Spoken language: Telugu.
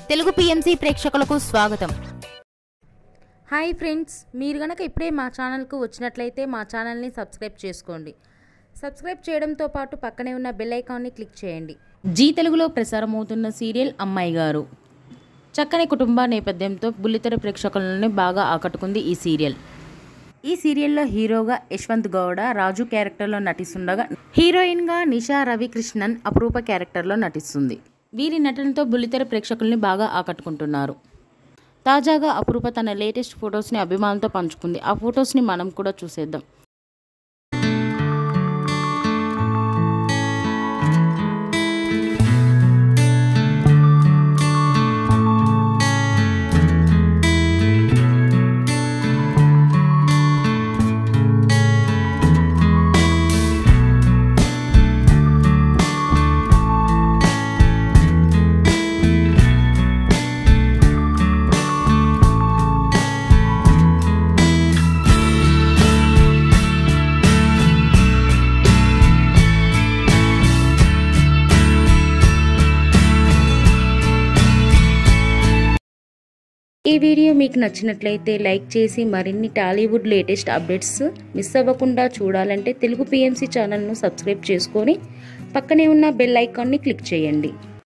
తెలుగు పిఎంసి ప్రేక్షకులకు స్వాగతం. హాయ్ ఫ్రెండ్స్, మీరు గనక ఇప్పుడే మా ఛానల్కు వచ్చినట్లయితే మా ఛానల్ని సబ్స్క్రైబ్ చేసుకోండి. సబ్స్క్రైబ్ చేయడంతో పాటు పక్కనే ఉన్న బెల్ ఐకాన్ని క్లిక్ చేయండి. జీ తెలుగులో ప్రసారమవుతున్న సీరియల్ అమ్మాయి గారు. చక్కని కుటుంబ నేపథ్యంతో బుల్లితెర ప్రేక్షకులను బాగా ఆకట్టుకుంది ఈ సీరియల్. ఈ సీరియల్లో హీరోగా యశ్వంత్ గౌడ రాజు క్యారెక్టర్లో నటిస్తుండగా, హీరోయిన్గా నిషా రవికృష్ణన్ అపరూప క్యారెక్టర్లో నటిస్తుంది. వీరి నటనతో బుల్లితెర ప్రేక్షకుల్ని బాగా ఆకట్టుకుంటున్నారు. తాజాగా అపరూప తన లేటెస్ట్ ఫొటోస్ని అభిమానులతో పంచుకుంది. ఆ ఫొటోస్ని మనం కూడా చూసేద్దాం. ఈ వీడియో మీకు నచ్చినట్లయితే లైక్ చేసి మరిన్ని టాలీవుడ్ లేటెస్ట్ అప్డేట్స్ మిస్ అవ్వకుండా చూడాలంటే తెలుగు పిఎంసి ఛానల్ను సబ్స్క్రైబ్ చేసుకొని పక్కనే ఉన్న బెల్ ఐకాన్ని క్లిక్ చేయండి.